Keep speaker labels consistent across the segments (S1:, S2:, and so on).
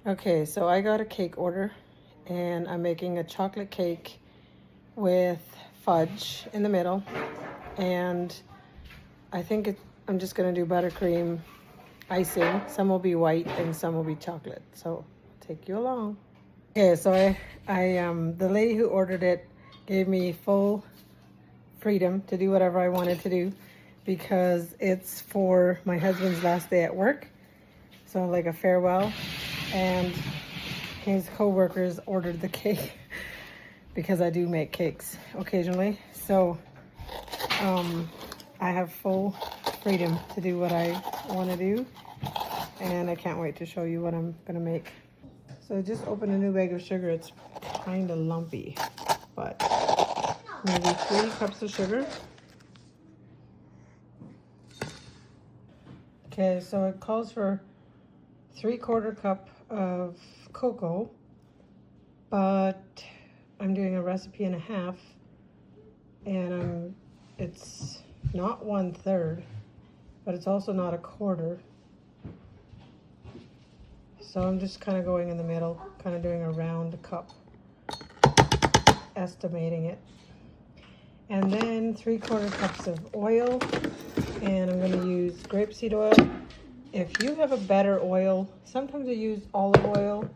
S1: Okay, so I got a cake order and I'm making a chocolate cake with fudge in the middle, and I think I'm just gonna do buttercream icing. Some will be white and some will be chocolate. So I'll take you along. Okay, so the lady who ordered it gave me full freedom to do whatever I wanted to do because it's for my husband's last day at work. So like a farewell, and his co-workers ordered the cake because I do make cakes occasionally. So I have full freedom to do what I want to do, and I can't wait to show you what I'm gonna make. So I just opened a new bag of sugar. It's kind of lumpy, but maybe 3 cups of sugar. Okay, so it calls for 3/4 cup of cocoa, but I'm doing a recipe and a half, and it's not 1/3, but it's also not a quarter. So I'm just kind of going in the middle, kind of doing a round cup, estimating it. And then 3/4 cups of oil, and I'm going to use grapeseed oil. If you have a better oil, sometimes I use olive oil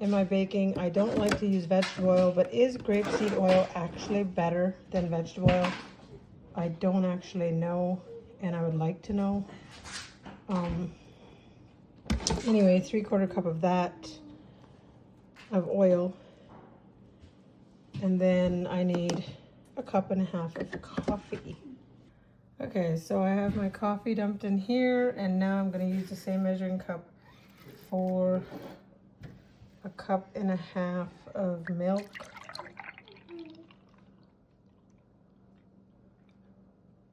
S1: in my baking. I don't like to use vegetable oil, but is grapeseed oil actually better than vegetable oil? I don't actually know, and I would like to know. Anyway, 3/4 cup of that, of oil. And then I need 1.5 cups of coffee. Okay, so I have my coffee dumped in here, and now I'm going to use the same measuring cup for 1.5 cups of milk.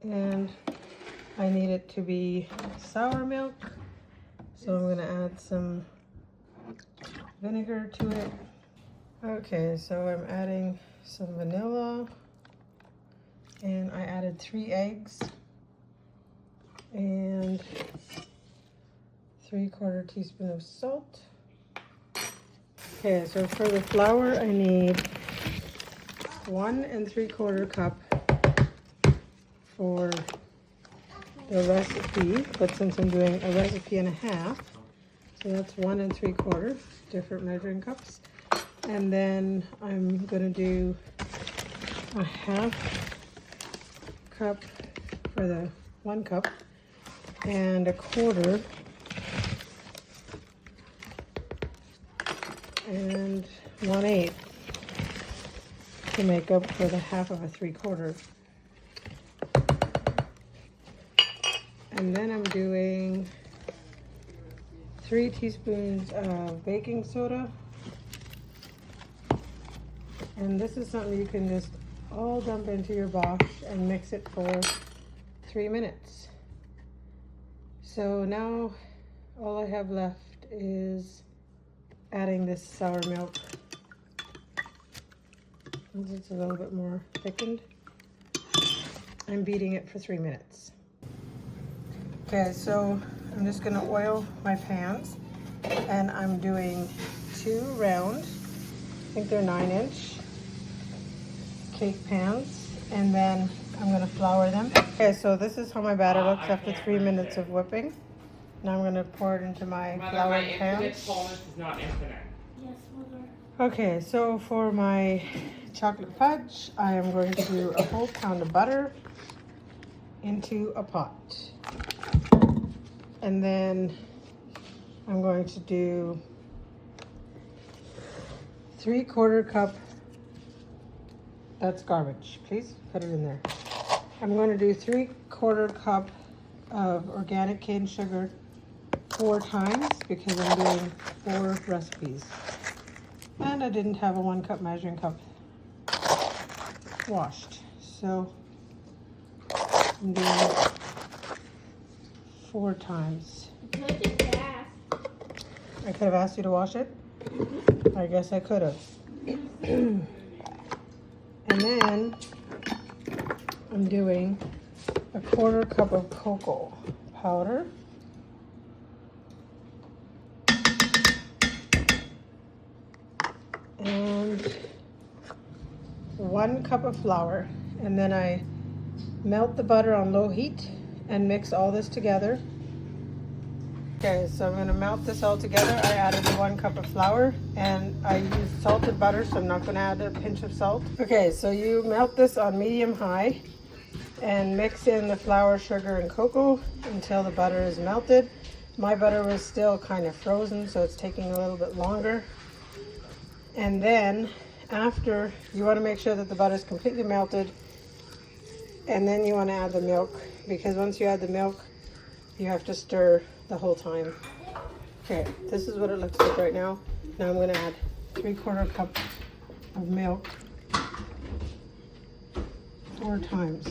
S1: And I need it to be sour milk, so I'm going to add some vinegar to it. Okay, so I'm adding some vanilla, and I added 3 eggs and 3/4 teaspoon of salt. Okay, so for the flour, I need 1 3/4 cup for the recipe, but since I'm doing a recipe and a half, so that's 1 3/4, different measuring cups. And then I'm gonna do 1/2 cup for the 1 cup, and 1/4 and 1/8 to make up for the 1/2 of a 3/4. And then I'm doing 3 teaspoons of baking soda. And this is something you can just all dump into your box and mix it for 3 minutes. So now all I have left is adding this sour milk. It's a little bit more thickened. I'm beating it for 3 minutes. Okay, so I'm just gonna oil my pans, and I'm doing 2 round, I think they're 9-inch cake pans, and then I'm gonna flour them. Okay, so this is how my batter looks after 3 minutes of whipping. Now I'm gonna pour it into my floured pan.
S2: Is not infinite.
S3: Yes, Mother.
S1: Okay, so for my chocolate fudge, I am going to do a whole pound of butter into a pot. And then I'm going to do 3/4 cup, that's garbage, please put it in there. I'm going to do 3/4 cup of organic cane sugar 4 times because I'm doing 4 recipes. And I didn't have a 1 cup measuring cup washed, so I'm doing 4 times.
S3: You could just ask.
S1: I could have asked you to wash it. I guess I could have. And then I'm doing 1/4 cup of cocoa powder. and 1 cup of flour. And then I melt the butter on low heat and mix all this together. Okay, so I'm going to melt this all together. I added the 1 cup of flour and I used salted butter, so I'm not going to add a pinch of salt. Okay, so you melt this on medium high and mix in the flour, sugar, and cocoa until the butter is melted. My butter was still kind of frozen, so it's taking a little bit longer. And then after, you want to make sure that the butter is completely melted, and then you want to add the milk, because once you add the milk, you have to stir the whole time. Okay, this is what it looks like right now. Now I'm going to add 3/4 cup of milk 4 times.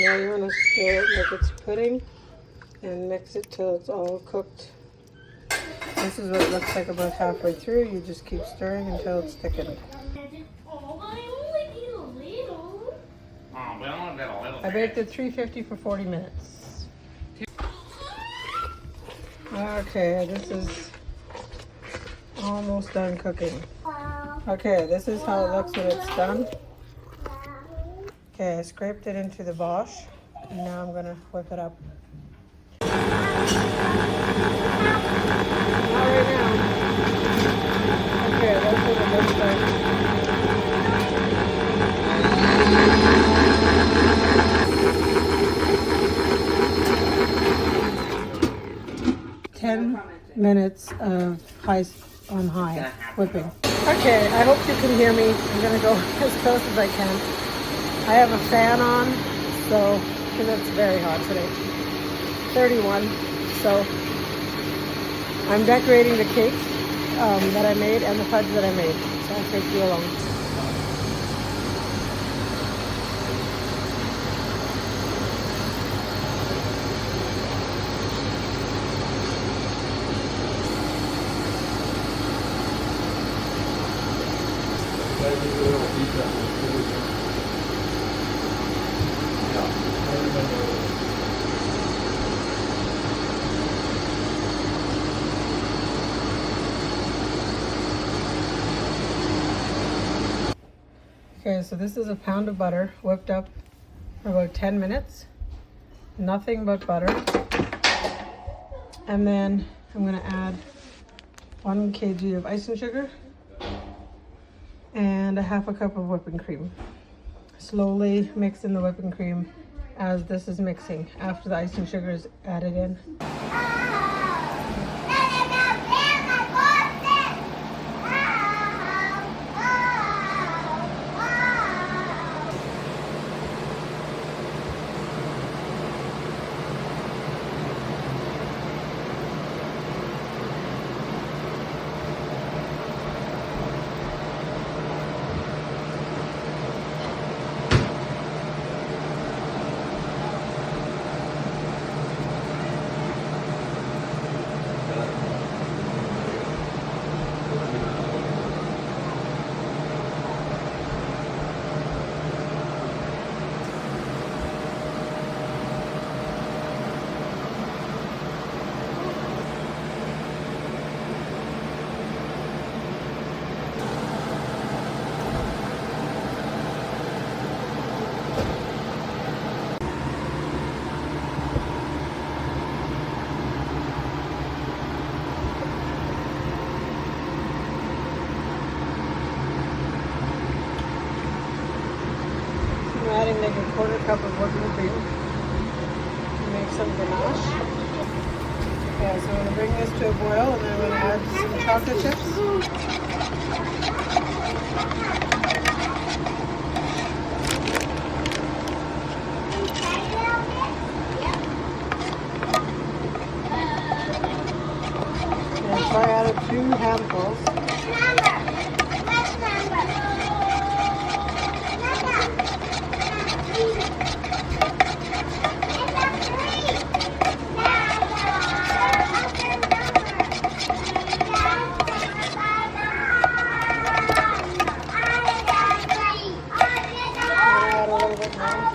S1: Now you want to stir it like it's pudding and mix it till it's all cooked. This is what it looks like about halfway through. You just keep stirring until it's thickened. I baked it 350 for 40 minutes. Okay, this is almost done cooking. Okay, this is how it looks when it's done. Okay, I scraped it into the Bosch, and now I'm gonna whip it up. Not right now. Okay, that's what it looks like. 10 minutes of on high whipping. Okay, I hope you can hear me. I'm gonna go as close as I can. I have a fan on, so, because it's very hot today. 31, so I'm decorating the cake that I made and the fudge that I made. So I'll take you along. Okay, so this is a pound of butter whipped up for about 10 minutes. Nothing but butter. And then I'm gonna add 1 kg of icing sugar and a 1/2 cup of whipping cream. Slowly mix in the whipping cream as this is mixing after the icing sugar is added in. Adding like a 1/4 cup of whipping cream to make some ganache. Yeah, so I'm going to bring this to a boil and then I'm going to add some chocolate chips. handfuls. Add a little bit more.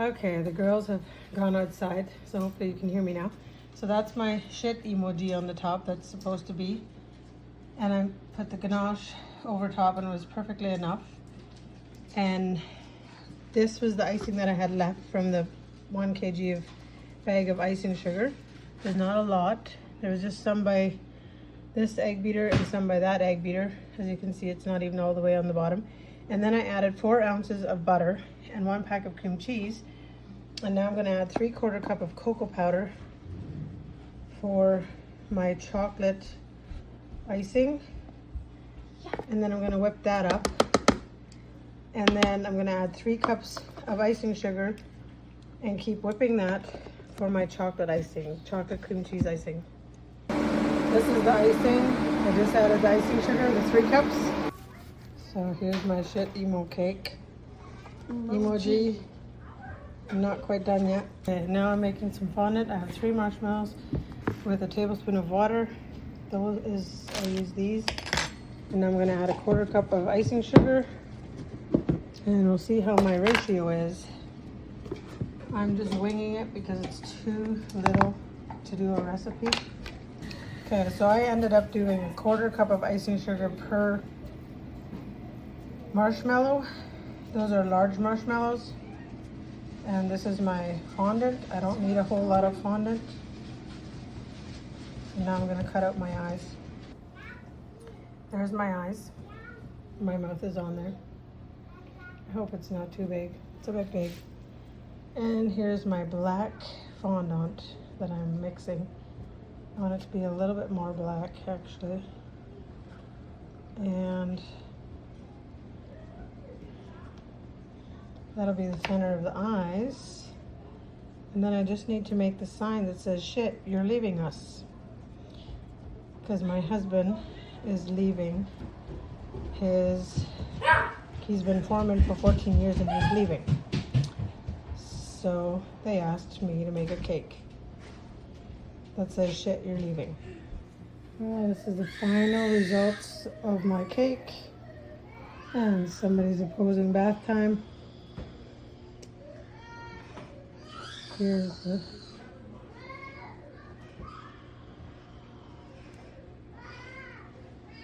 S1: Okay, the girls have gone outside, so hopefully you can hear me now. So that's my shit emoji on the top, that's supposed to be. And I put the ganache over top and it was perfectly enough. And this was the icing that I had left from the 1 kg of bag of icing sugar. There's not a lot. There was just some by this egg beater and some by that egg beater. As you can see, it's not even all the way on the bottom. And then I added 4 ounces of butter and 1 pack of cream cheese. And now I'm gonna add 3/4 cup of cocoa powder for my chocolate icing. And then I'm gonna whip that up. And then I'm gonna add 3 cups of icing sugar and keep whipping that for my chocolate icing, chocolate cream cheese icing. This is the icing. I just added the icing sugar, the 3 cups. So here's my shit emo cake. Emoji. I'm not quite done yet. Okay, now I'm making some fondant. I have 3 marshmallows with a tablespoon of water. I use these. And I'm gonna add 1/4 cup of icing sugar. And we'll see how my ratio is. I'm just winging it because it's too little to do a recipe. Okay, so I ended up doing 1/4 cup of icing sugar per marshmallow. Those are large marshmallows. And this is my fondant. I don't need a whole lot of fondant. And now I'm gonna cut out my eyes. There's my eyes. My mouth is on there. I hope it's not too big. It's a bit big. And here's my black fondant that I'm mixing. I want it to be a little bit more black, actually. And that'll be the center of the eyes. And then I just need to make the sign that says, shit, you're leaving us. Because my husband is leaving he's been foreman for 14 years and he's leaving. So they asked me to make a cake that says, shit, you're leaving. Well, this is the final results of my cake. And somebody's opposing bath time. Here's the